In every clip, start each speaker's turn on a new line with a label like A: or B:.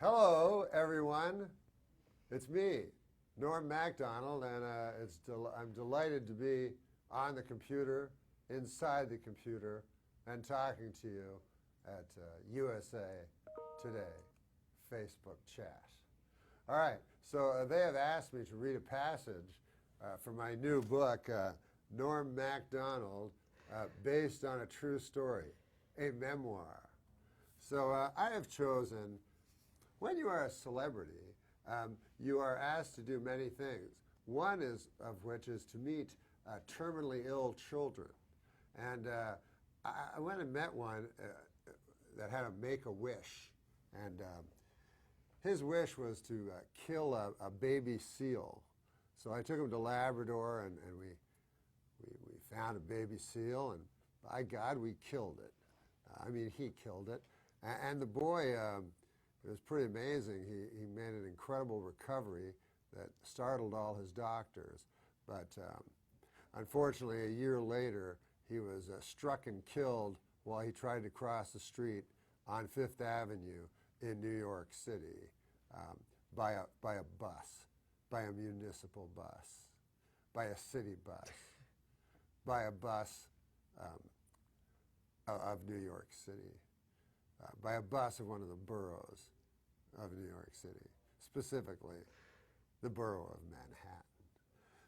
A: Hello, everyone. It's me, Norm Macdonald, and I'm delighted to be on the computer, inside the computer, and talking to you at USA Today Facebook chat. All right, so they have asked me to read a passage from my new book, Norm Macdonald, based on a true story, a memoir. So I have chosen, when you are a celebrity, you are asked to do many things. One of which is to meet terminally ill children. And I went and met one that had to make a wish. And his wish was to kill a baby seal. So I took him to Labrador, and we found a baby seal, and by God, we killed it. I mean, he killed it. And the boy, it was pretty amazing. He made an incredible recovery that startled all his doctors. But unfortunately, a year later, he was struck and killed while he tried to cross the street on Fifth Avenue in New York City by a bus, by a municipal bus, by a city bus, by a bus of New York City, by a bus of one of the boroughs of New York City, specifically the borough of Manhattan.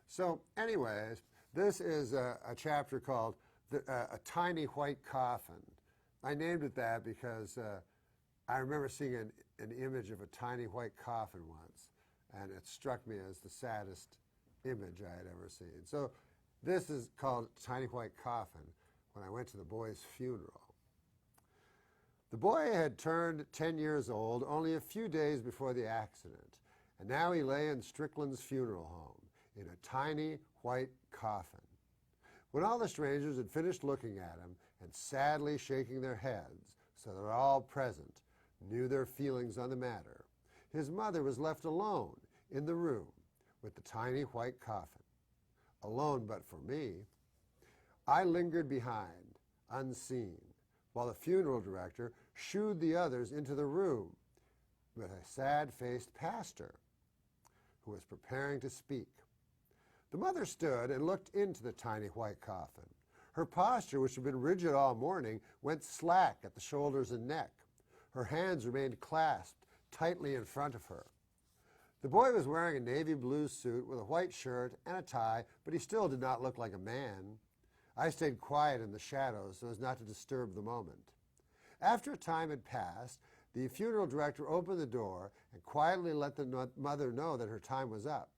A: So anyways, this is a chapter called A Tiny White Coffin. I named it that because I remember seeing an image of a tiny white coffin once, and it struck me as the saddest image I had ever seen. So this is called Tiny White Coffin when I went to the boy's funeral. The boy had turned 10 years old only a few days before the accident, and now he lay in Strickland's funeral home in a tiny white coffin. When all the strangers had finished looking at him and sadly shaking their heads so that all present knew their feelings on the matter, his mother was left alone in the room with the tiny white coffin. Alone but for me. I lingered behind, unseen, while the funeral director shooed the others into the room with a sad-faced pastor who was preparing to speak. The mother stood and looked into the tiny white coffin. Her posture, which had been rigid all morning, went slack at the shoulders and neck. Her hands remained clasped tightly in front of her. The boy was wearing a navy blue suit with a white shirt and a tie, but he still did not look like a man. I stayed quiet in the shadows so as not to disturb the moment. After a time had passed, the funeral director opened the door and quietly let the mother know that her time was up.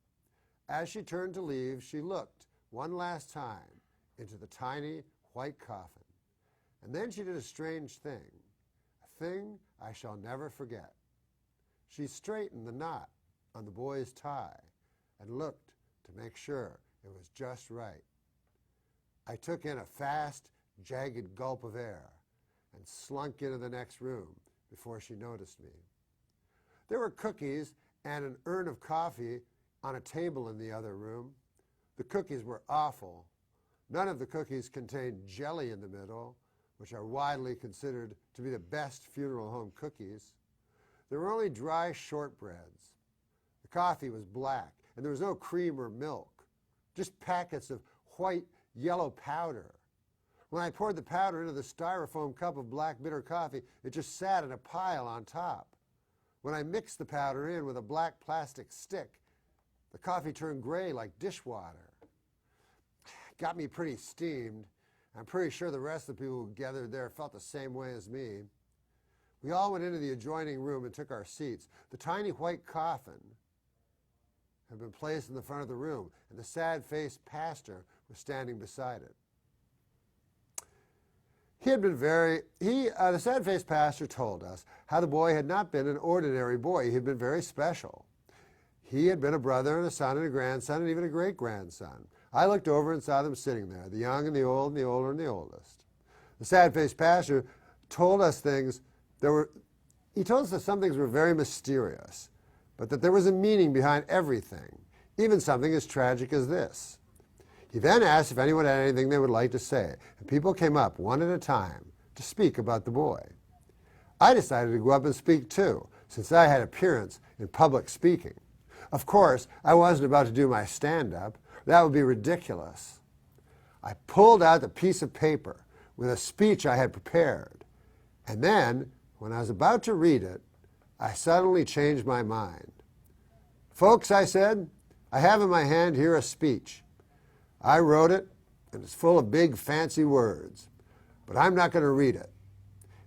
A: As she turned to leave, she looked one last time into the tiny white coffin. And then she did a strange thing, a thing I shall never forget. She straightened the knot on the boy's tie and looked to make sure it was just right. I took in a fast, jagged gulp of air and slunk into the next room before she noticed me. There were cookies and an urn of coffee on a table in the other room. The cookies were awful. None of the cookies contained jelly in the middle, which are widely considered to be the best funeral home cookies. There were only dry shortbreads. The coffee was black, and there was no cream or milk, just packets of white, yellow powder. When I poured the powder into the styrofoam cup of black bitter coffee, it just sat in a pile on top. When I mixed the powder in with a black plastic stick, the coffee turned gray like dishwater. Got me pretty steamed. I'm pretty sure the rest of the people who gathered there felt the same way as me. We all went into the adjoining room and took our seats. The tiny white coffin had been placed in the front of the room, and the sad-faced pastor was standing beside it. The sad-faced pastor told us how the boy had not been an ordinary boy. He had been very special. He had been a brother and a son and a grandson and even a great-grandson. I looked over and saw them sitting there, the young and the old and the older and the oldest. The sad-faced pastor told us he told us that some things were very mysterious, but that there was a meaning behind everything, even something as tragic as this. He then asked if anyone had anything they would like to say, and people came up one at a time to speak about the boy. I decided to go up and speak too, since I had appearance in public speaking. Of course, I wasn't about to do my stand-up. That would be ridiculous. I pulled out the piece of paper with a speech I had prepared, and then, when I was about to read it, I suddenly changed my mind. "Folks," I said, "I have in my hand here a speech. I wrote it, and it's full of big, fancy words, but I'm not going to read it."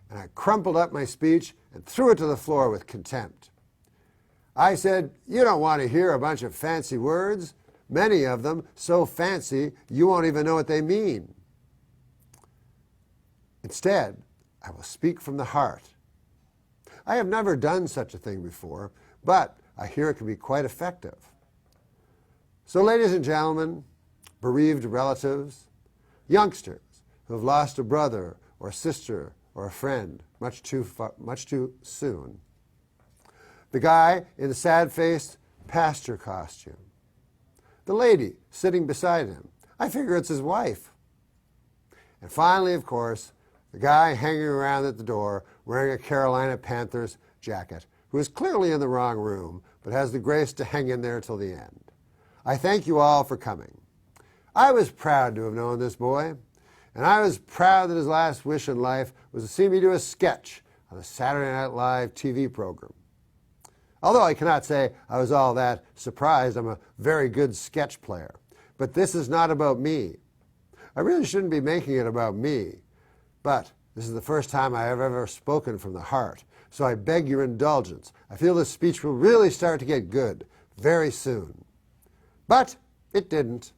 A: And I crumpled up my speech and threw it to the floor with contempt. I said, "You don't want to hear a bunch of fancy words, many of them so fancy you won't even know what they mean. Instead, I will speak from the heart." I have never done such a thing before, but I hear it can be quite effective. So, ladies and gentlemen, bereaved relatives, youngsters who have lost a brother or sister or a friend much too soon, the guy in the sad-faced pastor costume, the lady sitting beside him, I figure it's his wife, and finally, of course, the guy hanging around at the door wearing a Carolina Panthers jacket, who is clearly in the wrong room, but has the grace to hang in there till the end. I thank you all for coming. I was proud to have known this boy, and I was proud that his last wish in life was to see me do a sketch on a Saturday Night Live TV program. Although I cannot say I was all that surprised, I'm a very good sketch player. But this is not about me. I really shouldn't be making it about me. But this is the first time I have ever spoken from the heart, so I beg your indulgence. I feel this speech will really start to get good very soon. But it didn't.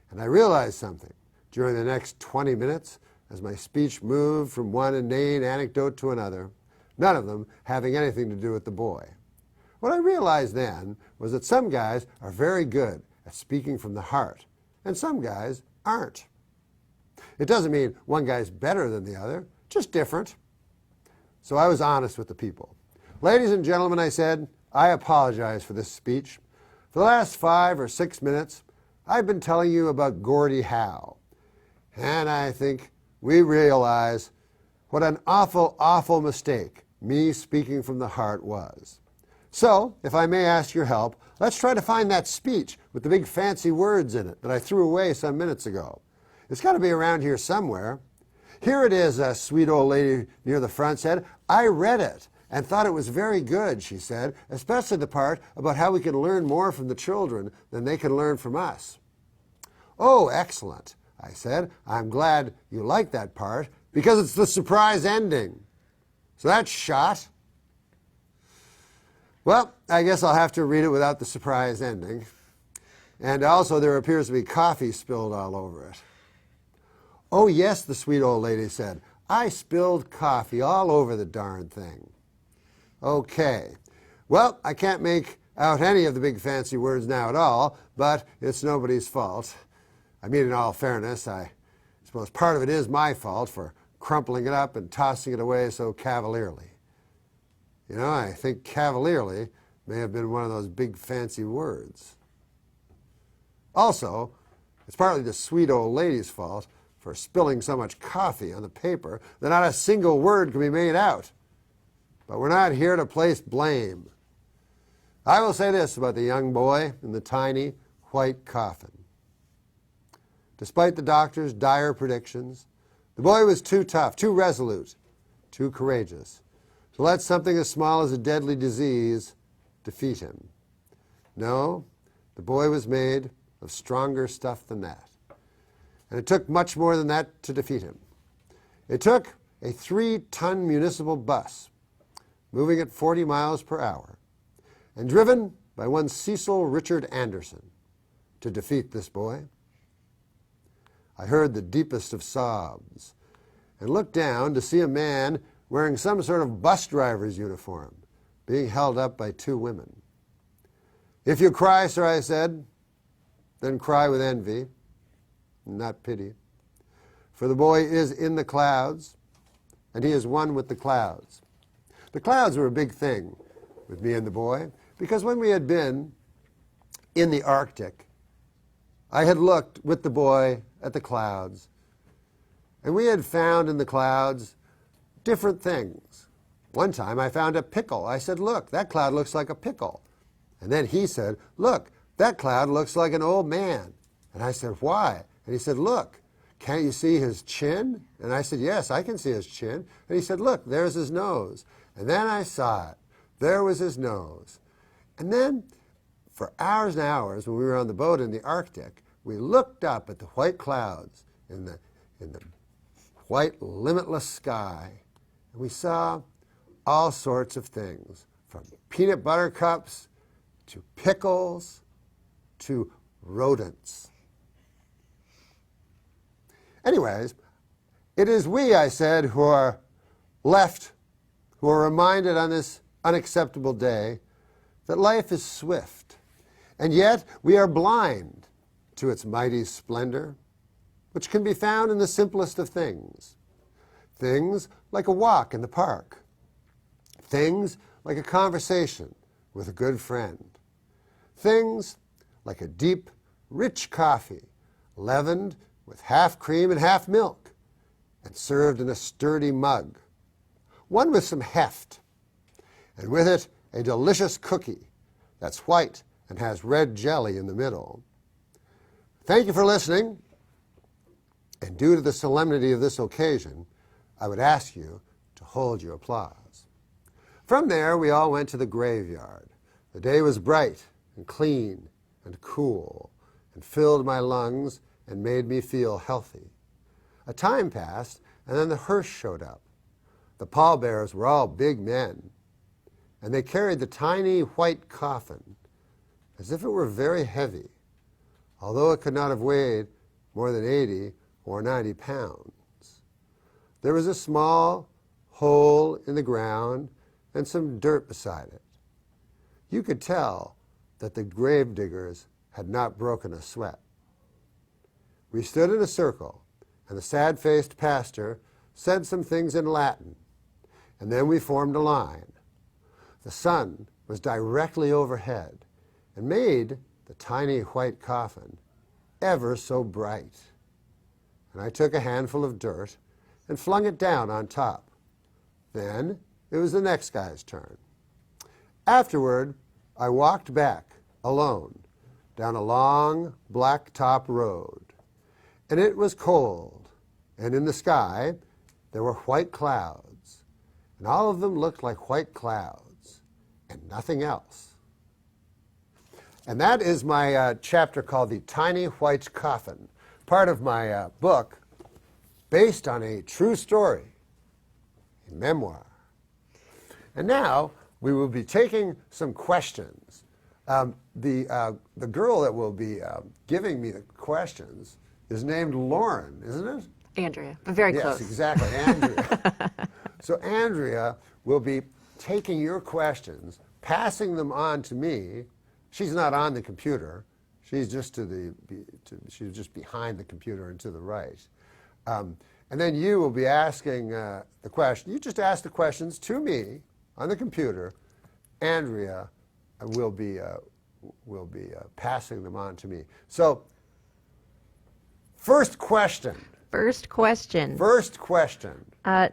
A: And I realized something during the next 20 minutes as my speech moved from one inane anecdote to another, none of them having anything to do with the boy. What I realized then was that some guys are very good at speaking from the heart, and some guys aren't. It doesn't mean one guy's better than the other, just different. So I was honest with the people. "Ladies and gentlemen," I said, "I apologize for this speech. For the last 5 or 6 minutes, I've been telling you about Gordie Howe. And I think we realize what an awful, awful mistake me speaking from the heart was. So, if I may ask your help, let's try to find that speech with the big fancy words in it that I threw away some minutes ago. It's got to be around here somewhere. Here it is," a sweet old lady near the front said. "I read it and thought it was very good," she said, "especially the part about how we can learn more from the children than they can learn from us." "Oh, excellent," I said. "I'm glad you like that part because it's the surprise ending. So that's shot." Well, I guess I'll have to read it without the surprise ending. And also there appears to be coffee spilled all over it. "Oh, yes," the sweet old lady said. "I spilled coffee all over the darn thing." Okay. Well, I can't make out any of the big fancy words now at all, but it's nobody's fault. I mean, in all fairness, I suppose part of it is my fault for crumpling it up and tossing it away so cavalierly. You know, I think cavalierly may have been one of those big fancy words. Also, it's partly the sweet old lady's fault for spilling so much coffee on the paper that not a single word can be made out. But we're not here to place blame. I will say this about the young boy in the tiny white coffin. Despite the doctor's dire predictions, the boy was too tough, too resolute, too courageous to let something as small as a deadly disease defeat him. No, the boy was made of stronger stuff than that. And it took much more than that to defeat him. It took a 3-ton municipal bus moving at 40 miles per hour and driven by one Cecil Richard Anderson to defeat this boy. I heard the deepest of sobs and looked down to see a man wearing some sort of bus driver's uniform being held up by 2 women. "If you cry, sir," I said, "then cry with envy, not pity. For the boy is in the clouds, and he is one with the clouds." The clouds were a big thing with me and the boy, because when we had been in the Arctic, I had looked with the boy at the clouds, and we had found in the clouds different things. One time I found a pickle. I said, look, that cloud looks like a pickle. And then he said, look, that cloud looks like an old man. And I said, why? And he said, look, can't you see his chin? And I said, yes, I can see his chin. And he said, look, there's his nose. And then I saw it. There was his nose. And then for hours and hours, when we were on the boat in the Arctic, we looked up at the white clouds in the white, limitless sky, and we saw all sorts of things, from peanut butter cups to pickles to rodents. Anyways, it is we, I said, who are left, who are reminded on this unacceptable day that life is swift, and yet we are blind to its mighty splendor, which can be found in the simplest of things. Things like a walk in the park. Things like a conversation with a good friend. Things like a deep, rich coffee, leavened with half cream and half milk, and served in a sturdy mug. One with some heft, and with it a delicious cookie that's white and has red jelly in the middle. Thank you for listening, and due to the solemnity of this occasion, I would ask you to hold your applause. From there, we all went to the graveyard. The day was bright and clean and cool and filled my lungs and made me feel healthy. A time passed, and then the hearse showed up. The pallbearers were all big men, and they carried the tiny white coffin as if it were very heavy, although it could not have weighed more than 80 or 90 pounds. There was a small hole in the ground and some dirt beside it. You could tell that the grave diggers had not broken a sweat. We stood in a circle, and the sad-faced pastor said some things in Latin, and then we formed a line. The sun was directly overhead and made the tiny white coffin ever so bright. And I took a handful of dirt and flung it down on top. Then it was the next guy's turn. Afterward, I walked back alone down a long blacktop road. And it was cold, and in the sky there were white clouds, and all of them looked like white clouds and nothing else. And that is my chapter called The Tiny White Coffin, part of my book based on a true story, a memoir. And now we will be taking some questions. The girl that will be giving me the questions is named Lauren, isn't it?
B: Andrea, but very close.
A: Yes, exactly, Andrea. So Andrea will be taking your questions, passing them on to me. She's not on the computer. She's just she's just behind the computer and to the right. And then you will be asking the question. You just ask the questions to me on the computer. Andrea will be passing them on to me. So, first question.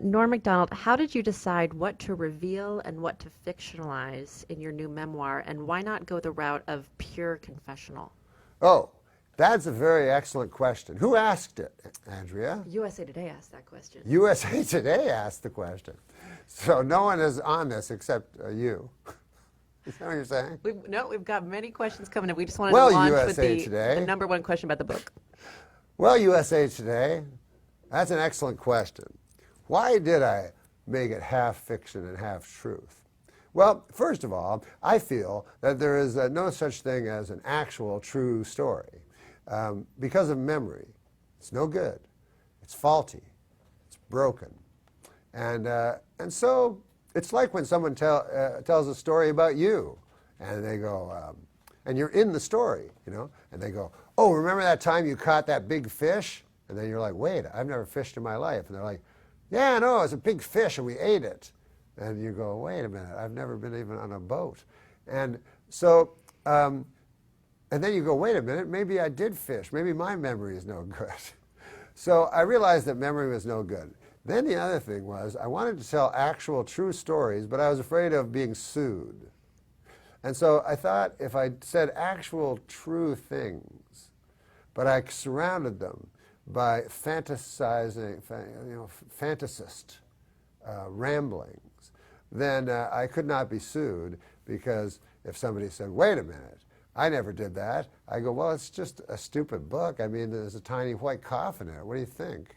B: Norm Macdonald, how did you decide what to reveal and what to fictionalize in your new memoir, and why not go the route of pure confessional?
A: Oh, that's a very excellent question. Who asked it, Andrea?
B: USA Today asked that question.
A: USA Today asked the question. So no one is on this except you. Is that what you're saying?
B: We've got many questions coming in. We just wanted to launch
A: USA
B: with
A: Today.
B: the number one question about the book.
A: Well, USA Today, that's an excellent question. Why did I make it half fiction and half truth? Well, first of all, I feel that there is no such thing as an actual true story because of memory. It's no good. It's faulty. It's broken. And so it's like when someone tells a story about you, and they go, and you're in the story, you know, and they go, oh, remember that time you caught that big fish? And then you're like, wait, I've never fished in my life. And they're like, yeah, no, it was a big fish and we ate it. And you go, wait a minute, I've never been even on a boat. And so, and then you go, wait a minute, maybe I did fish. Maybe my memory is no good. So I realized that memory was no good. Then the other thing was I wanted to tell actual true stories, but I was afraid of being sued. And so I thought if I said actual true things, but I surrounded them by fantasizing, fantasist ramblings, then I could not be sued, because if somebody said, wait a minute, I never did that, I go, well, it's just a stupid book. I mean, there's a tiny white cough in it. What do you think?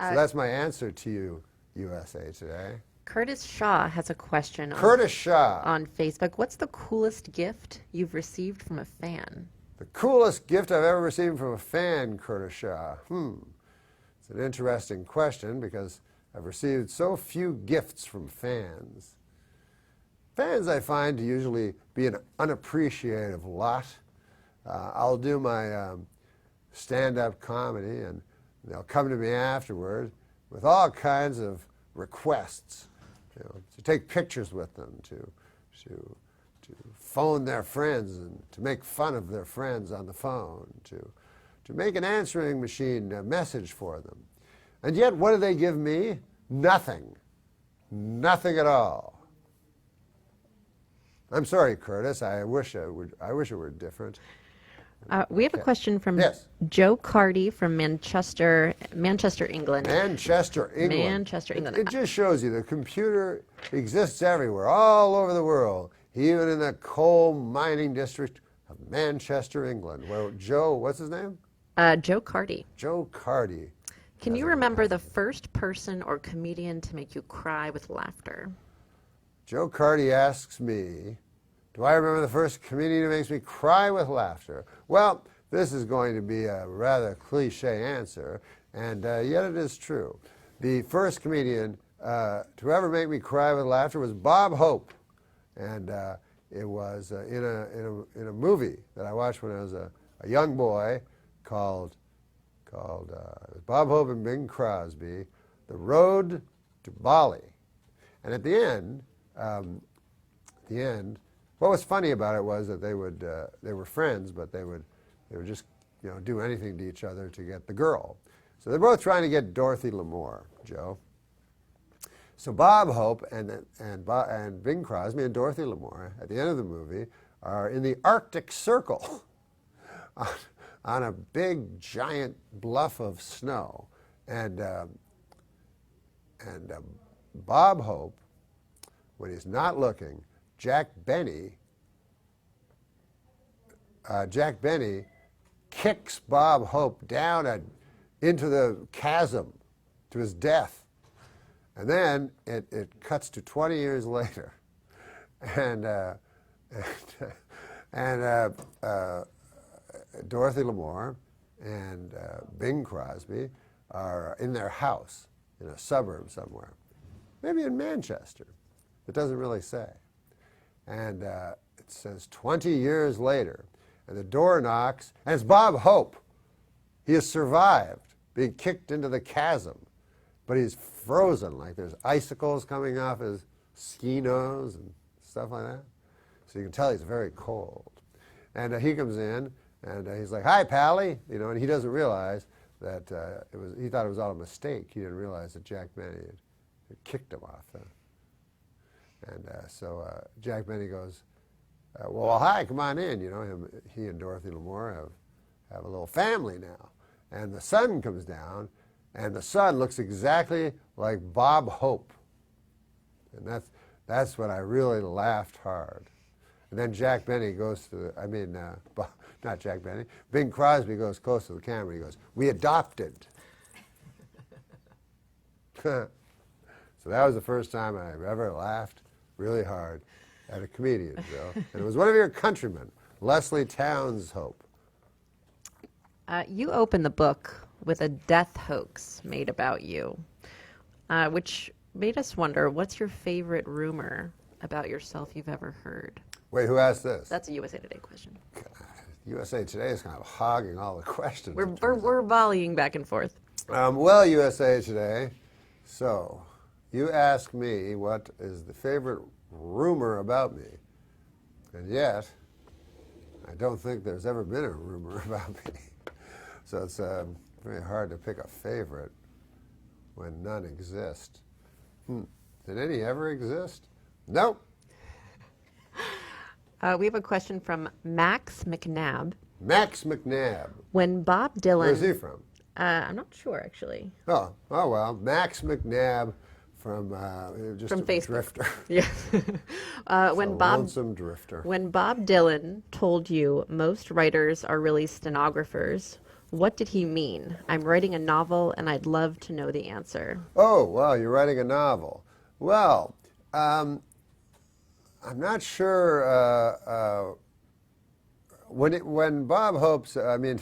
A: So that's my answer to you, USA Today.
B: Curtis Shaw has a question
A: Curtis Shaw.
B: on Facebook. What's the coolest gift you've received from a fan?
A: The coolest gift I've ever received from a fan, Curtis Shaw. It's an interesting question, because I've received so few gifts from fans. Fans, I find, to usually be an unappreciative lot. I'll do my stand-up comedy, and they'll come to me afterward with all kinds of requests, to take pictures with them, to phone their friends and to make fun of their friends on the phone, to make an answering machine message for them. And yet, what do they give me? Nothing. Nothing at all. I'm sorry, Curtis. I wish it were different.
B: We have a question from
A: Yes.
B: Joe Cardy from Manchester, England.
A: Manchester, England.
B: Manchester, England.
A: It just shows you the computer exists everywhere, all over the world, even in the coal mining district of Manchester, England. Where Joe, what's his name?
B: Joe Cardy.
A: Joe Cardy.
B: Can you remember the first person or comedian to make you cry with laughter?
A: Joe Cardy asks me, do I remember the first comedian who makes me cry with laughter? Well, this is going to be a rather cliche answer, and yet it is true. The first comedian to ever make me cry with laughter was Bob Hope, and it was in a movie that I watched when I was a young boy called Bob Hope and Bing Crosby, The Road to Bali. And at the end, what was funny about it was that they were friends, but they would just do anything to each other to get the girl. So they're both trying to get Dorothy Lamour, Joe. So Bob Hope and Bing Crosby and Dorothy Lamour at the end of the movie are in the Arctic Circle on a big giant bluff of snow, and Bob Hope, when he's not looking, Jack Benny kicks Bob Hope down into the chasm to his death. And then it cuts to 20 years later, and Dorothy Lamour and Bing Crosby are in their house in a suburb somewhere, maybe in Manchester. It doesn't really say. And it says 20 years later, and the door knocks, and it's Bob Hope. He has survived being kicked into the chasm, but he's frozen, like there's icicles coming off his ski nose and stuff like that. So you can tell he's very cold. And he comes in, and he's like, "Hi, Pally," and he doesn't realize that he thought it was all a mistake. He didn't realize that Jack Benny had kicked him off the. And so Jack Benny goes, well, hi, come on in. He and Dorothy Lamour have a little family now. And the sun comes down, and the sun looks exactly like Bob Hope. And that's when I really laughed hard. And then Jack Benny goes to not Jack Benny, Bing Crosby goes close to the camera. He goes, "We adopted." So that was the first time I ever laughed really hard at a comedian, Joe. And it was one of your countrymen, Leslie Towns Hope.
B: You open the book with a death hoax made about you, which made us wonder, what's your favorite rumor about yourself you've ever heard?
A: Wait, who asked this?
B: That's a USA Today question.
A: God, USA Today is kind of hogging all the questions.
B: We're volleying back and forth.
A: Well, USA Today, so you ask me what is the favorite rumor about me, and yet I don't think there's ever been a rumor about me. So it's very hard to pick a favorite when none exist. Did any ever exist? Nope.
B: We have a question from Max McNabb.
A: Max McNabb.
B: When Bob Dylan...
A: Where's he from?
B: I'm not sure, actually.
A: Oh well. Max McNabb from just
B: From
A: a
B: Facebook.
A: drifter.
B: Yeah.
A: When lonesome drifter.
B: When Bob Dylan told you most writers are really stenographers, what did he mean? I'm writing a novel and I'd love to know the answer.
A: Oh, wow, you're writing a novel. Well, I'm not sure when Bob when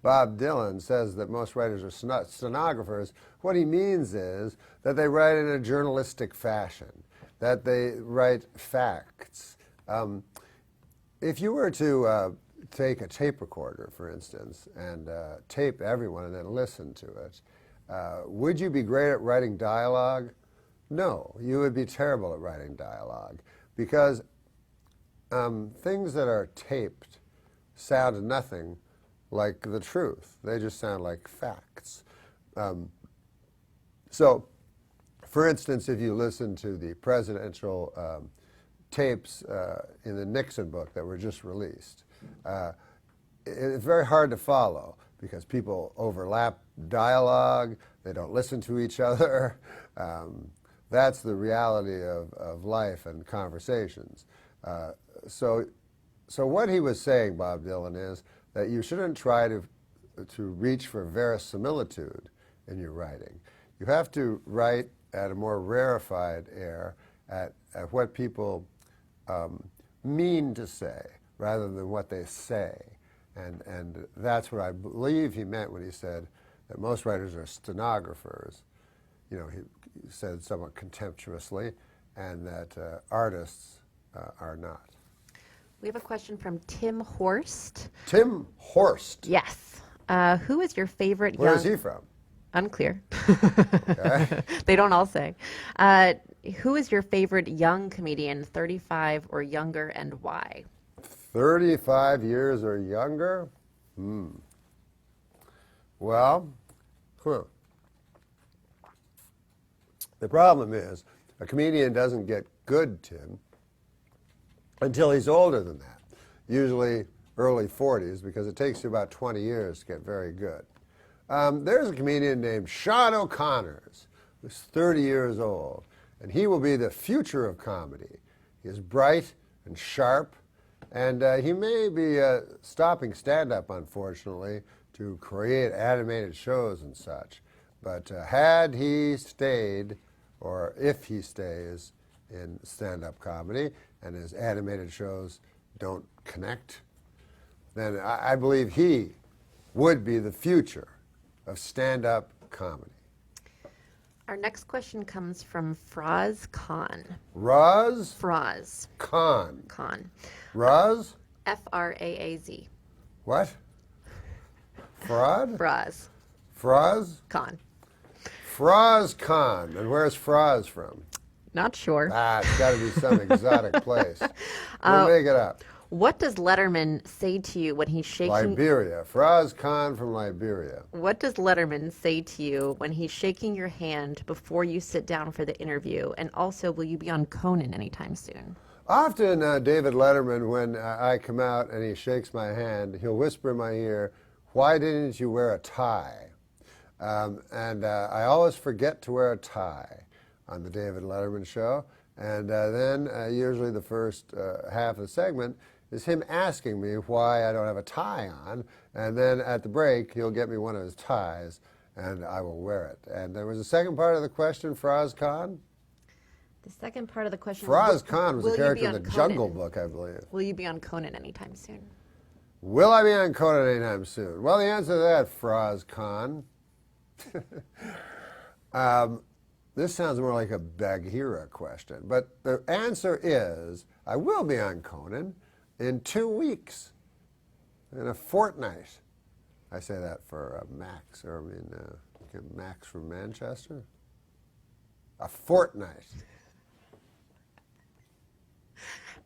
A: Bob Dylan says that most writers are stenographers, what he means is that they write in a journalistic fashion, that they write facts. If you were to take a tape recorder, for instance, and tape everyone and then listen to it, would you be great at writing dialogue? No, you would be terrible at writing dialogue, because things that are taped sound nothing like the truth. They just sound like facts. So, for instance, if you listen to the presidential tapes in the Nixon book that were just released, it's very hard to follow because people overlap dialogue, they don't listen to each other. That's the reality of life and conversations. So what he was saying, Bob Dylan, is that you shouldn't try to reach for verisimilitude in your writing. You have to write at a more rarefied air, at what people mean to say rather than what they say. And that's what I believe he meant when he said that most writers are stenographers. You know, he said somewhat contemptuously, and that artists are not.
B: We have a question from Tim Horst.
A: Tim Horst.
B: Yes. Who is your favorite
A: Where is he from?
B: Unclear.
A: Okay.
B: They don't all say. Who is your favorite young comedian, 35 or younger, and why?
A: 35 years or younger? Well, the problem is a comedian doesn't get good, Tim, until he's older than that, usually early 40s, because it takes you about 20 years to get very good. There's a comedian named Sean O'Connors, who's 30 years old, and he will be the future of comedy. He is bright and sharp, and he may be stopping stand-up, unfortunately, to create animated shows and such. But had he stayed, or if he stays in stand-up comedy, and his animated shows don't connect, then I believe he would be the future of stand-up comedy.
B: Our next question comes from Fraz Khan.
A: Raz
B: Fraz
A: Khan.
B: Khan.
A: Raz?
B: F-R-A-A-Z.
A: What? Fraud?
B: Fraz
A: Fraz?
B: Khan.
A: Fraz Khan. And where's Fraz from?
B: Not sure.
A: It's got to be some exotic place. We'll make it up.
B: What does Letterman say to you when he's shaking...
A: Liberia. Fraz Khan from Liberia.
B: What does Letterman say to you when he's shaking your hand before you sit down for the interview? And also, will you be on Conan anytime soon? Often,
A: David Letterman, when I come out and he shakes my hand, he'll whisper in my ear, "Why didn't you wear a tie?" And I always forget to wear a tie on the David Letterman show. And then usually the first half of the segment is him asking me why I don't have a tie on. And then at the break, he'll get me one of his ties, and I will wear it. And there was a second part of the question, Fraz Khan?
B: The second part of the question...
A: Fraz Khan was a character in the
B: Conan?
A: Jungle Book, I believe.
B: Will you be on Conan anytime soon?
A: Will I be on Conan anytime soon? Well, the answer to that, Fraz Khan... This sounds more like a Bagheera question, but the answer is I will be on Conan in 2 weeks, in a fortnight. I say that for Max, Max from Manchester. A fortnight.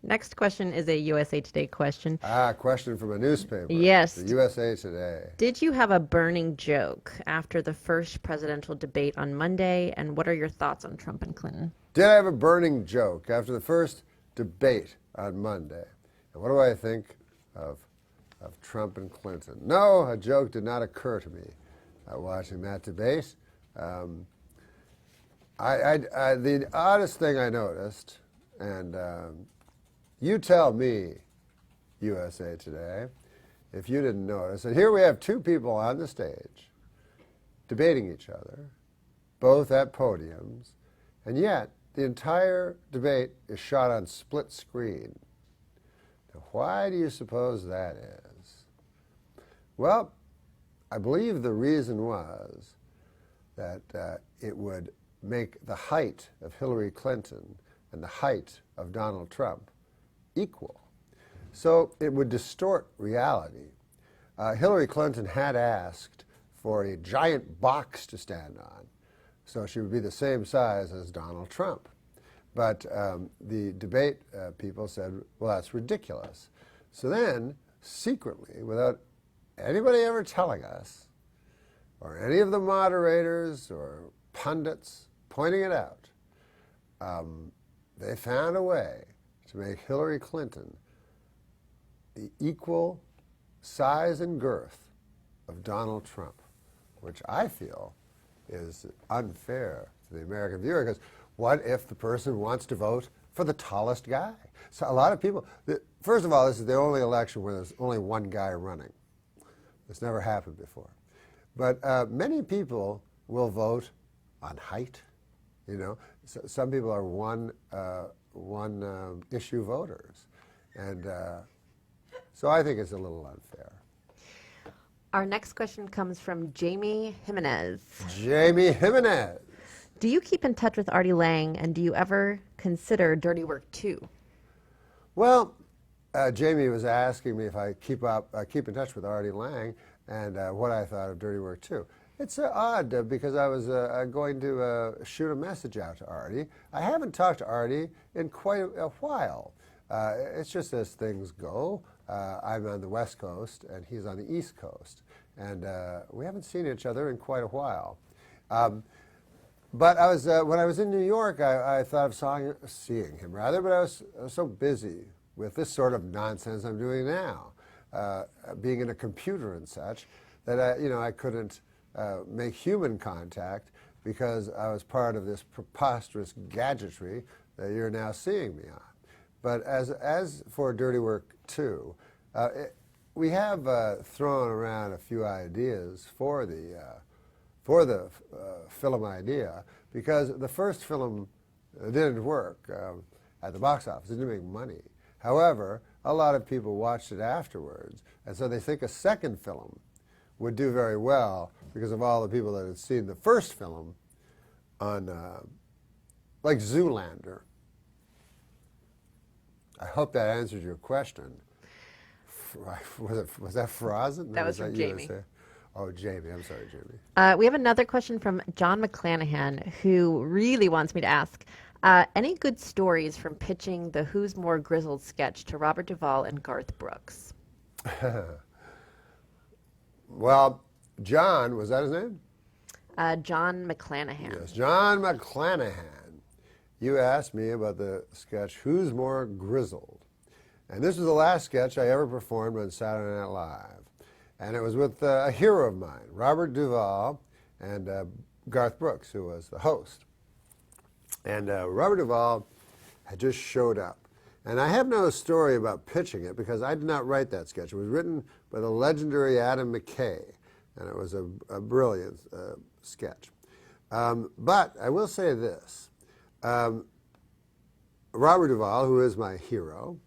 B: Next question is a USA Today question.
A: Question from a newspaper.
B: Yes.
A: The USA Today.
B: Did you have a burning joke after the first presidential debate on Monday, and what are your thoughts on Trump and Clinton?
A: Did I have a burning joke after the first debate on Monday? And what do I think of Trump and Clinton? No, a joke did not occur to me watching that debate. The oddest thing I noticed, and you tell me, USA Today, if you didn't notice, and here we have two people on the stage debating each other, both at podiums, and yet the entire debate is shot on split screen. Now, why do you suppose that is? Well, I believe the reason was that it would make the height of Hillary Clinton and the height of Donald Trump equal. So it would distort reality. Hillary Clinton had asked for a giant box to stand on, so she would be the same size as Donald Trump. But the debate people said, well, that's ridiculous. So then, secretly, without anybody ever telling us, or any of the moderators or pundits pointing it out, they found a way to make Hillary Clinton the equal size and girth of Donald Trump, which I feel is unfair to the American viewer, because what if the person wants to vote for the tallest guy? So a lot of people, first of all, this is the only election where there's only one guy running. This never happened before. But many people will vote on height. You know, so some people are one issue voters, and so I think it's a little unfair.
B: Our next question comes from Jamie Jimenez.
A: Jamie Jimenez.
B: Do you keep in touch with Artie Lang, and do you ever consider Dirty Work 2?
A: Well, Jamie was asking me if I keep in touch with Artie Lang and what I thought of Dirty Work 2. It's odd because I was going to shoot a message out to Artie. I haven't talked to Artie in quite a while. It's just as things go. I'm on the West Coast and he's on the East Coast, and we haven't seen each other in quite a while. But I was when I was in New York, I thought of seeing him rather, but I was so busy with this sort of nonsense I'm doing now, being in a computer and such, that I couldn't make human contact because I was part of this preposterous gadgetry that you're now seeing me on. But as for Dirty Work 2, we have thrown around a few ideas for the film idea, because the first film didn't work at the box office. It didn't make money. However, a lot of people watched it afterwards, and so they think a second film would do very well because of all the people that had seen the first film on, like Zoolander. I hope that answers your question. Was that Frozen?
B: That was from Jamie.
A: Oh, Jamie. I'm sorry, Jamie.
B: We have another question from John McClanahan, who really wants me to ask, any good stories from pitching the Who's More Grizzled sketch to Robert Duvall and Garth Brooks?
A: Well, John, was that his name?
B: John McClanahan.
A: Yes, John McClanahan. You asked me about the sketch Who's More Grizzled. And this was the last sketch I ever performed on Saturday Night Live. And it was with a hero of mine, Robert Duvall, and Garth Brooks, who was the host. And Robert Duvall had just showed up. And I have no story about pitching it because I did not write that sketch. It was written by the legendary Adam McKay, and it was a brilliant sketch. But I will say this. Robert Duvall, who is my hero,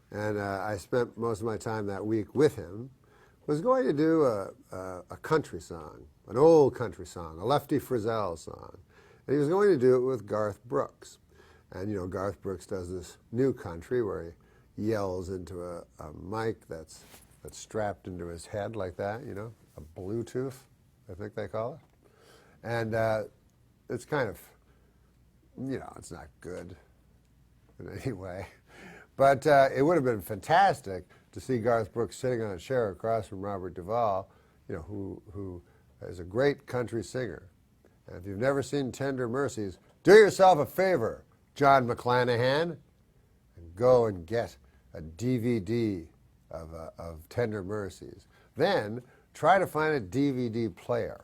A: and I spent most of my time that week with him, was going to do a country song, an old country song, a Lefty Frizzell song. And he was going to do it with Garth Brooks. And, you know, Garth Brooks does this new country where he yells into a mic that's strapped into his head like that, you know, a Bluetooth, I think they call it. And it's kind of, you know, it's not good in any way. But it would have been fantastic to see Garth Brooks sitting on a chair across from Robert Duvall, who is a great country singer. And if you've never seen Tender Mercies, do yourself a favor, John McClanahan, and go and get a DVD of Tender Mercies. Then try to find a DVD player,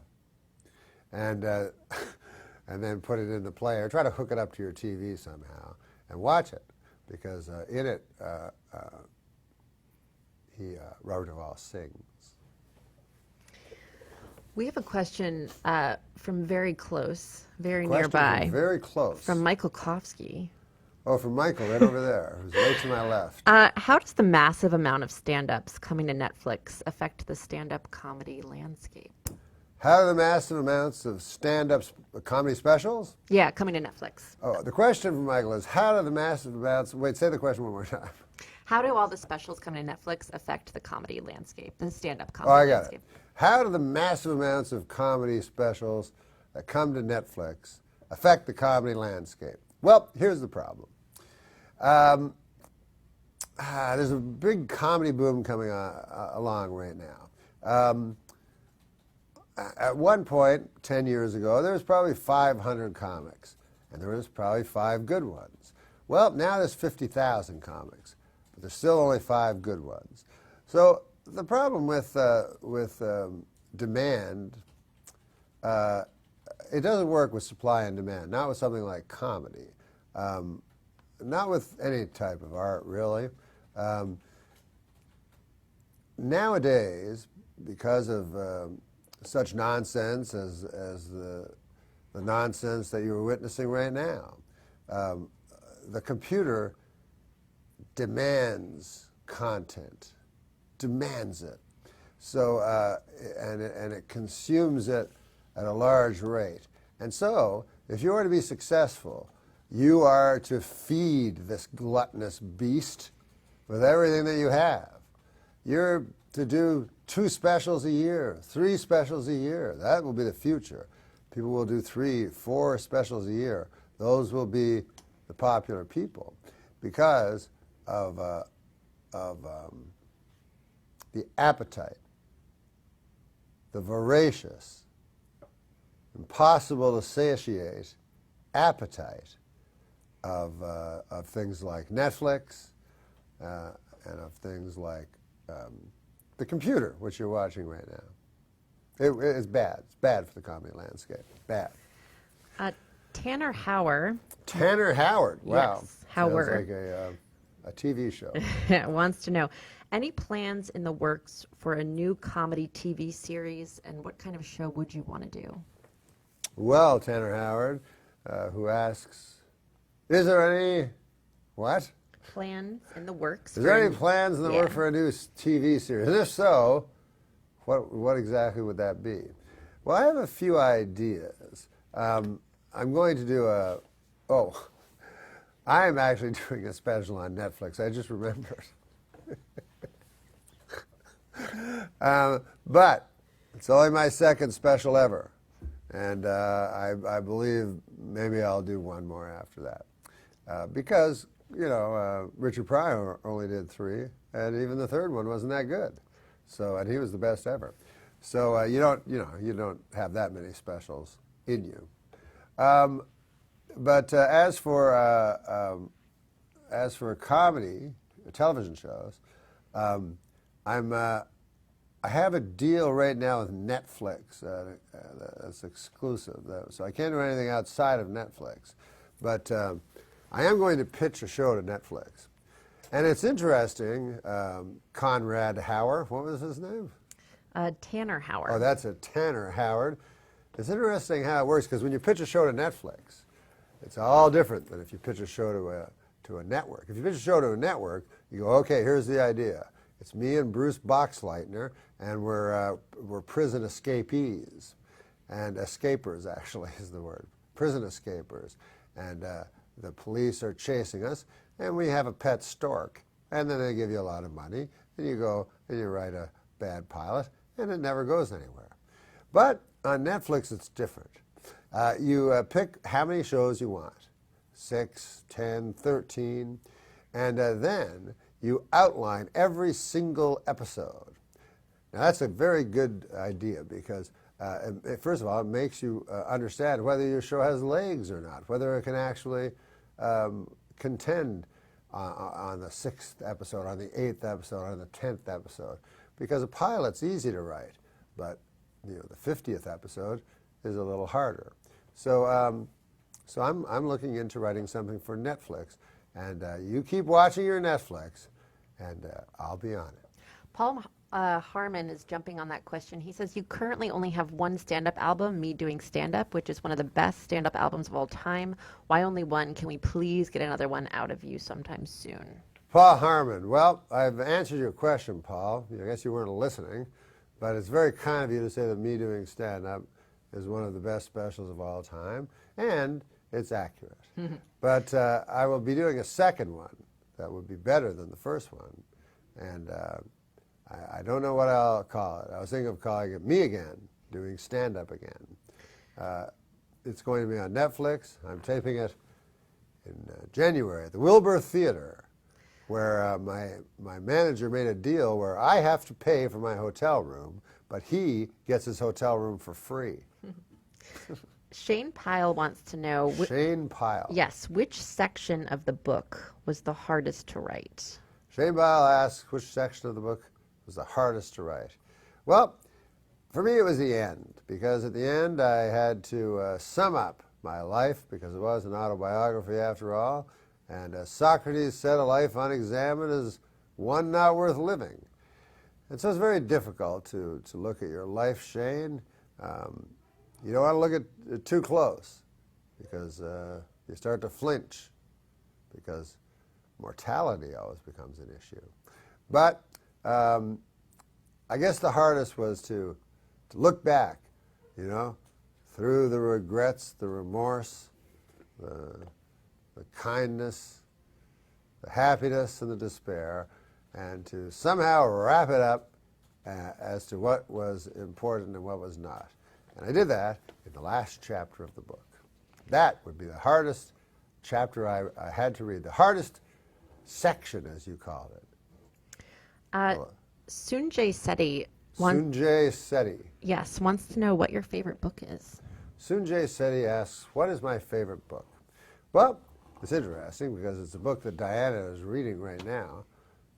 A: and and then put it in the player. Try to hook it up to your TV somehow and watch it, because in it Robert Duvall sings.
B: We have a question from very close, very
A: Question
B: nearby,
A: from very close.
B: from Michael Kofsky.
A: Oh, from Michael, right over there, who's right to my left.
B: How does the massive amount of stand-ups coming to Netflix affect the stand-up comedy landscape?
A: How do the massive amounts of stand-up comedy specials?
B: Yeah, coming to Netflix.
A: Oh, the question from Michael is, how do the massive amounts... Wait, say the question one more time.
B: How do all the specials coming to Netflix affect the comedy landscape, the stand-up
A: Oh,
B: comedy
A: I got
B: landscape?
A: it. How do the massive amounts of comedy specials that come to Netflix affect the comedy landscape? Well, here's the problem. There's a big comedy boom coming along right now. At one point, 10 years ago, there was probably 500 comics, and there was probably 5 good ones. Well, now there's 50,000 comics, but there's still only 5 good ones. So the problem with demand, it doesn't work with supply and demand, not with something like comedy. Not with any type of art, really. Nowadays, because of such nonsense as the nonsense that you're witnessing right now, the computer demands content, demands it. So, and it consumes it at a large rate. And so, if you are to be successful, you are to feed this gluttonous beast with everything that you have. You're to do 2 specials a year, 3 specials a year. That will be the future. People will do 3, 4 specials a year. Those will be the popular people because of the appetite, the voracious, impossible to satiate appetite of things like Netflix and of things like the computer, which you're watching right now. It's bad. It's bad for the comedy landscape. Bad.
B: Tanner Hauer.
A: Tanner Howard. Wow.
B: Yes, Howard.
A: Sounds like a TV show.
B: Wants to know, any plans in the works for a new comedy TV series, and what kind of show would you want to do?
A: Well, Tanner Howard, who asks, is there any, what?
B: Plans in the works.
A: Is there any plans in the
B: Yeah.
A: work for a new TV series? And if so, what exactly would that be? Well, I have a few ideas. I'm going to do I'm actually doing a special on Netflix. I just remembered. But it's only my 2nd special ever. And I believe maybe I'll do one more after that. Because, Richard Pryor only did 3, and even the 3rd one wasn't that good. So, and he was the best ever. So you don't have that many specials in you. But as for comedy, television shows, I have a deal right now with Netflix that's exclusive, so I can't do anything outside of Netflix. But I am going to pitch a show to Netflix. And it's interesting, Conrad Hauer, what was his name?
B: Tanner Hauer.
A: Oh, that's a Tanner Howard. It's interesting how it works, because when you pitch a show to Netflix, it's all different than if you pitch a show to a network. If you pitch a show to a network, you go, okay, here's the idea. It's me and Bruce Boxleitner, and we're prison escapees. And escapers, actually, is the word. Prison escapers. And the police are chasing us, and we have a pet stork. And then they give you a lot of money, and you go and you write a bad pilot, and it never goes anywhere. But on Netflix, it's different. You pick how many shows you want, 6, 10, 13, And then you outline every single episode. Now, that's a very good idea because, first of all, it makes you understand whether your show has legs or not, whether it can actually contend on the 6th episode, on the 8th episode, on the 10th episode. Because a pilot's easy to write, but the 50th episode is a little harder. So, so I'm looking into writing something for Netflix, and you keep watching your Netflix, and I'll be on it.
B: Paul Harmon is jumping on that question. He says, you currently only have one stand-up album, Me Doing Stand-Up, which is one of the best stand-up albums of all time. Why only one? Can we please get another one out of you sometime soon?
A: Paul Harmon. Well, I've answered your question, Paul. I guess you weren't listening, but it's very kind of you to say that Me Doing Stand-Up is one of the best specials of all time, and it's accurate. But I will be doing a second one that would be better than the first one, and I don't know what I'll call it. I was thinking of calling it Me Again, Doing Stand-Up Again. It's going to be on Netflix. I'm taping it in January at the Wilbur Theater, where my manager made a deal where I have to pay for my hotel room, but he gets his hotel room for free.
B: Shane Pyle wants to know...
A: Shane Pyle.
B: Yes, which section of the book was the hardest to write?
A: Shane Pyle asks which section of the book was the hardest to write. Well, for me it was the end, because at the end I had to sum up my life, because it was an autobiography after all, and Socrates said a life unexamined is one not worth living. And so it's very difficult to look at your life, Shane. You don't want to look at it too close, because you start to flinch, because mortality always becomes an issue. But I guess the hardest was to look back, through the regrets, the remorse, the kindness, the happiness, and the despair, and to somehow wrap it up as to what was important and what was not. And I did that in the last chapter of the book. That would be the hardest chapter I had to read, the hardest section, as you called it.
B: Sunjay Sethi
A: Sunjay Sethi.
B: Yes, wants to know what your favorite book is.
A: Sunjay Sethi asks, what is my favorite book? Well, it's interesting because it's a book that Diana is reading right now.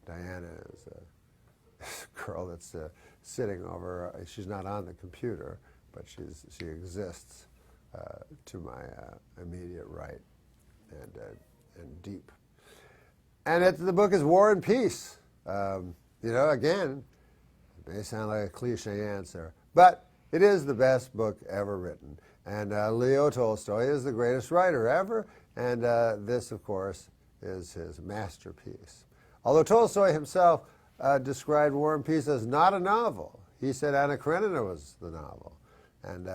A: Diana is a girl that's sitting over, she's not on the computer, but she exists to my immediate right and deep. And the book is War and Peace. Again, it may sound like a cliche answer, but it is the best book ever written. And Leo Tolstoy is the greatest writer ever, and this, of course, is his masterpiece. Although Tolstoy himself described War and Peace as not a novel. He said Anna Karenina was the novel. And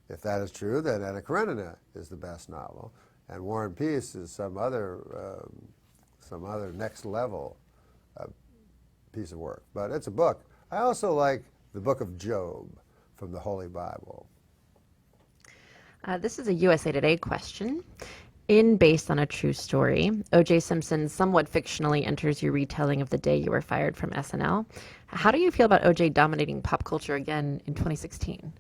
A: if that is true, then Anna Karenina is the best novel, and War and Peace is some other next level piece of work. But it's a book. I also like the book of Job from the Holy Bible.
B: This is a USA Today question. Based on a true story, O.J. Simpson somewhat fictionally enters your retelling of the day you were fired from SNL. How do you feel about O.J. dominating pop culture again in 2016?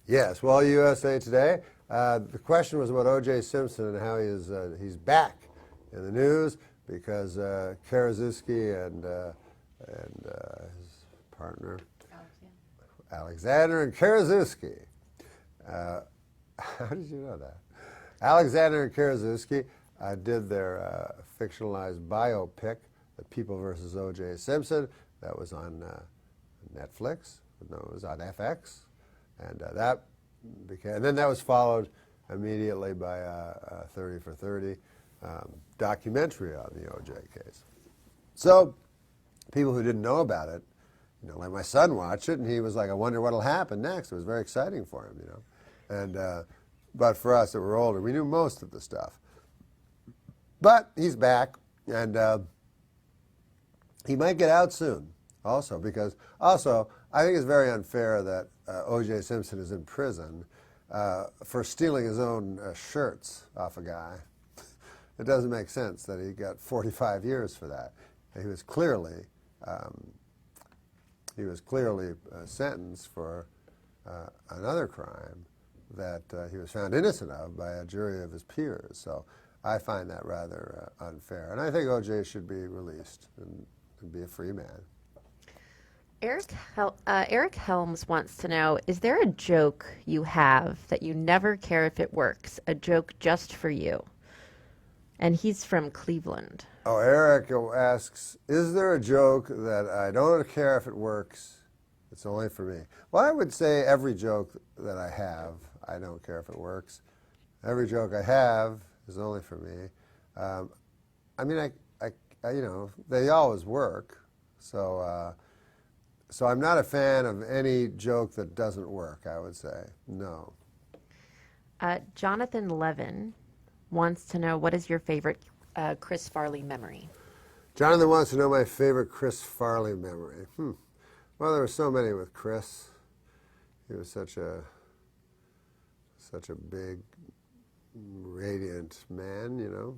A: Yes, well, USA Today, the question was about O.J. Simpson and how he's back in the news because Karaszewski and his partner, Alexander and Karaszewski. How did you know that? Alexander and Karaszewski did their fictionalized biopic, The People vs. O.J. Simpson. That was on Netflix. No, it was on FX. And and then that was followed immediately by a 30 for 30 documentary on the O.J. case. So people who didn't know about it, like my son watched it, and he was like, I wonder what'll happen next. It was very exciting for him, And but for us that were older, we knew most of the stuff. But he's back, and he might get out soon also, because also I think it's very unfair that O.J. Simpson is in prison for stealing his own shirts off a guy. it doesn't make sense that he got 45 years for that. He was clearly sentenced for another crime that he was found innocent of by a jury of his peers. So I find that rather unfair. And I think O.J. should be released and be a free man.
B: Eric Helms wants to know, is there a joke you have that you never care if it works, a joke just for you? And he's from Cleveland.
A: Oh, Eric asks, is there a joke that I don't care if it works, it's only for me? Well, I would say every joke that I have, I don't care if it works. Every joke I have is only for me. I mean, you know, they always work. So I'm not a fan of any joke that doesn't work, I would say. No.
B: Jonathan Levin wants to know, what is your favorite Chris Farley memory?
A: Jonathan wants to know my favorite Chris Farley memory. Well, there were so many with Chris. He was such a big, radiant man, you know.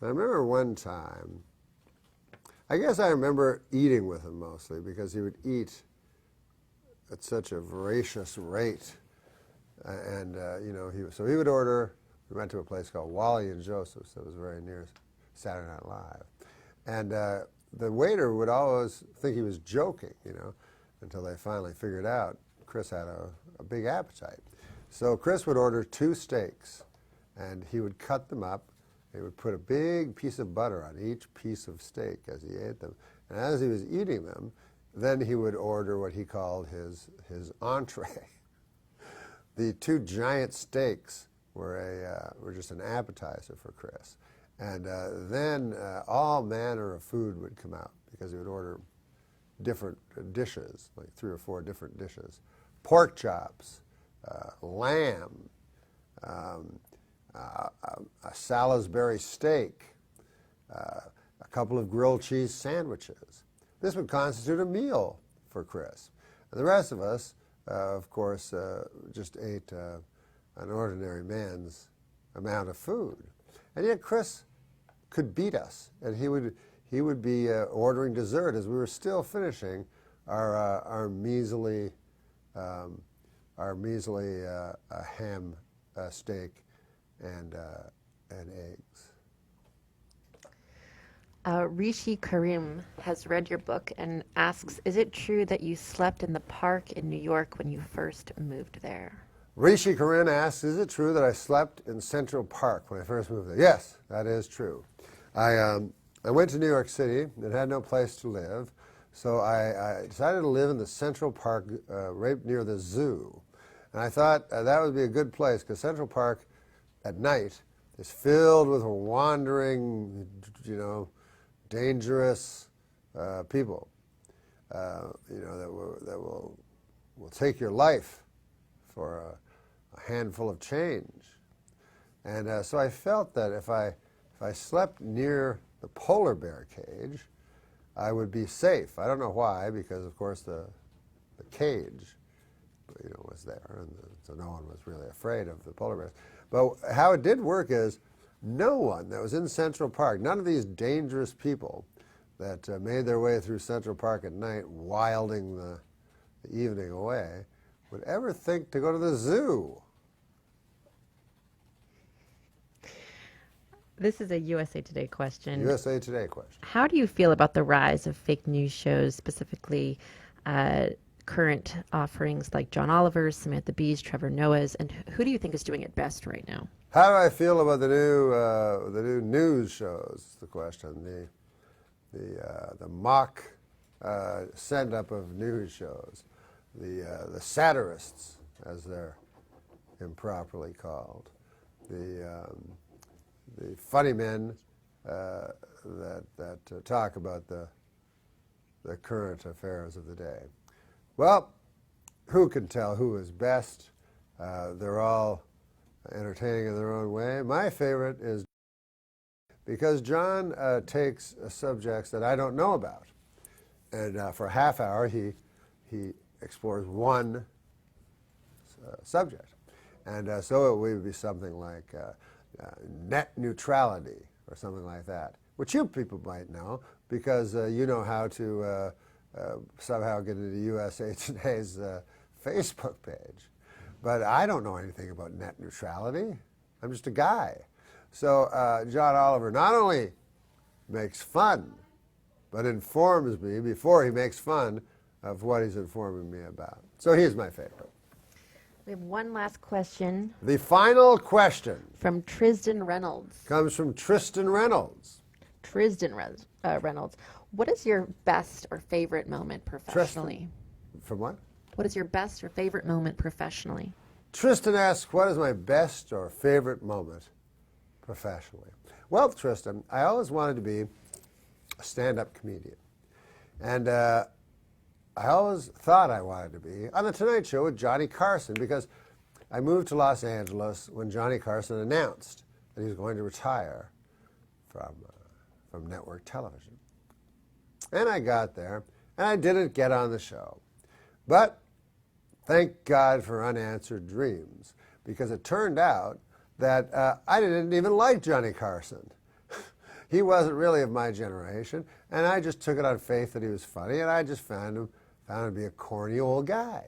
A: I remember one time, I guess I remember eating with him mostly because he would eat at such a voracious rate. And, you know, so he would order, we went to a place called Wally and Joseph's that was very near Saturday Night Live. And the waiter would always think he was joking, you know, until they finally figured out Chris had a big appetite. So Chris would order 2 steaks, and he would cut them up. He would put a big piece of butter on each piece of steak as he ate them. And as he was eating them, then he would order what he called his entree. The 2 giant steaks were just an appetizer for Chris. And then all manner of food would come out because he would order different dishes, like 3 or 4 different dishes. Pork chops, lamb, a Salisbury steak, a couple of grilled cheese sandwiches. This would constitute a meal for Chris. And the rest of us, of course, just ate an ordinary man's amount of food. And yet Chris could beat us, and he would be ordering dessert as we were still finishing our measly ham steak and eggs.
B: Rishi Karim has read your book and asks, is it true that you slept in the park in New York when you first moved there?
A: Rishi Karim asks, is it true that I slept in Central Park when I first moved there? Yes, that is true. I went to New York City and had no place to live, so I decided to live in the Central Park right near the zoo. And I thought that would be a good place because Central Park at night is filled with wandering, you know, dangerous people, you know, that will take your life for a handful of change. And so I felt that if I slept near the polar bear cage, I would be safe. I don't know why, because of course the cage, you know, was there, and so no one was really afraid of the polar bears. But how it did work is no one that was in Central Park, none of these dangerous people that made their way through Central Park at night, wilding the evening away, would ever think to go to the zoo.
B: This is a USA Today question.
A: USA Today question.
B: How do you feel about the rise of fake news shows, specifically current offerings like John Oliver's, Samantha Bee's, Trevor Noah's, and who do you think is doing it best right now?
A: How do I feel about the new news shows? Is the question. The mock send-up of news shows, the satirists, as they're improperly called, the funny men that talk about the current affairs of the day. Well, who can tell who is best? They're all entertaining in their own way. My favorite is because John takes subjects that I don't know about, and for a half hour he explores one subject. And so it would be something like net neutrality or something like that, which you people might know because you know how to somehow get into USA Today's Facebook page. But I don't know anything about net neutrality. I'm just a guy. So John Oliver not only makes fun, but informs me before he makes fun of what he's informing me about. So he's my favorite.
B: We have one last question.
A: The final question
B: From Tristan Reynolds.
A: comes from Tristan Reynolds.
B: Reynolds. What is your best or favorite moment professionally?
A: From what?
B: What is your best or favorite moment professionally?
A: Tristan asks, what is my best or favorite moment professionally? Well, Tristan, I always wanted to be a stand-up comedian. And I always thought I wanted to be on The Tonight Show with Johnny Carson because I moved to Los Angeles when Johnny Carson announced that he was going to retire from network television. And I got there, and I didn't get on the show. But thank God for unanswered dreams, because it turned out that I didn't even like Johnny Carson. He wasn't really of my generation, and I just took it on faith that he was funny, and I just found him to be a corny old guy.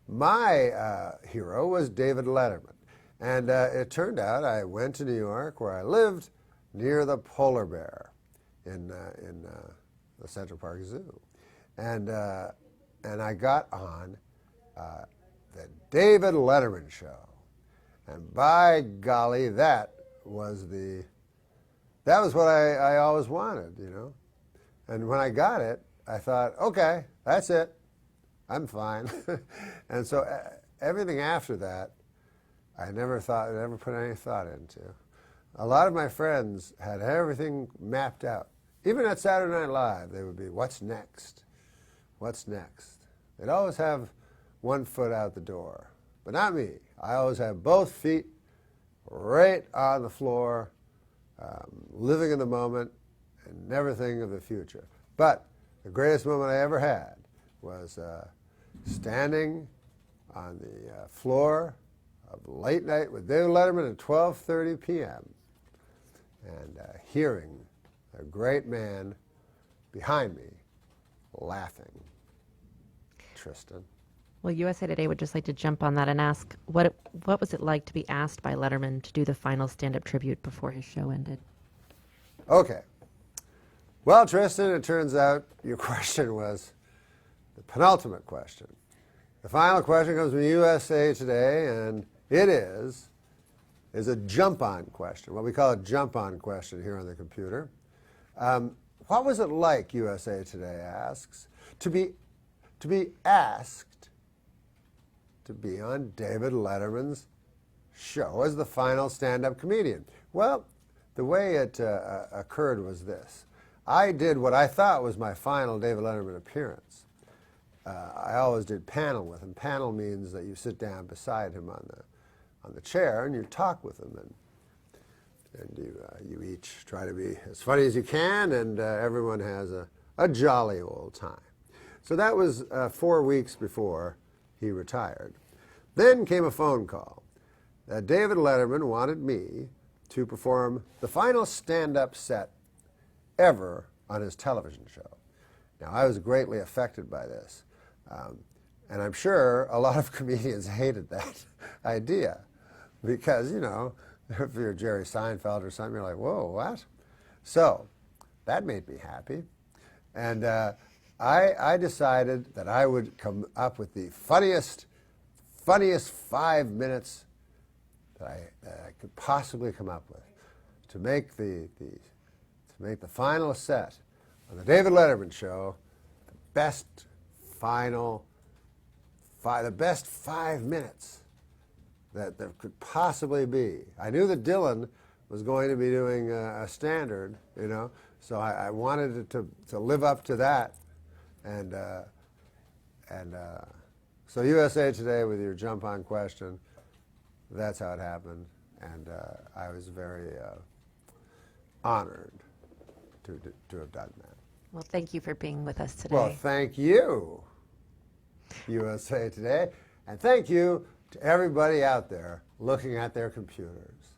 A: My hero was David Letterman, and it turned out I went to New York, where I lived near the polar bear in the Central Park Zoo, and I got on the David Letterman show, and by golly, that was what I always wanted, you know. And when I got it, I thought, okay, that's it, I'm fine. And so everything after that, I never put any thought into. A lot of my friends had everything mapped out. Even at Saturday Night Live, they would be, what's next? What's next? They'd always have one foot out the door. But not me. I always have both feet right on the floor, living in the moment, and never thinking of the future. But the greatest moment I ever had was standing on the floor of Late Night with David Letterman at 12:30 p.m. and hearing a great man behind me laughing. Tristan.
B: Well, USA Today would just like to jump on that and ask, what was it like to be asked by Letterman to do the final stand-up tribute before his show ended?
A: Okay. Well, Tristan, it turns out your question was the penultimate question. The final question comes from USA Today, and it is a jump-on question, what we call a jump-on question here on the computer. What was it like, USA Today asks, to be asked to be on David Letterman's show as the final stand-up comedian? Well, the way it occurred was this. I did what I thought was my final David Letterman appearance. I always did panel with him. Panel means that you sit down beside him on the chair and you talk with him, and you each try to be as funny as you can, and everyone has a jolly old time. So that was 4 weeks before he retired. Then came a phone call that David Letterman wanted me to perform the final stand-up set ever on his television show. Now, I was greatly affected by this, and I'm sure a lot of comedians hated that idea because, you know, if you're Jerry Seinfeld or something, you're like, whoa, what? So that made me happy, and I decided that I would come up with the funniest 5 minutes that I could possibly come up with to make the final set on the David Letterman show the best 5 minutes that there could possibly be. I knew that Dylan was going to be doing a standard, you know, so I wanted it to live up to that. And so USA Today, with your jump-on question, that's how it happened, and I was very honored to have done that.
B: Well, thank you for being with us today.
A: Well, thank you, USA Today, and thank you to everybody out there looking at their computers.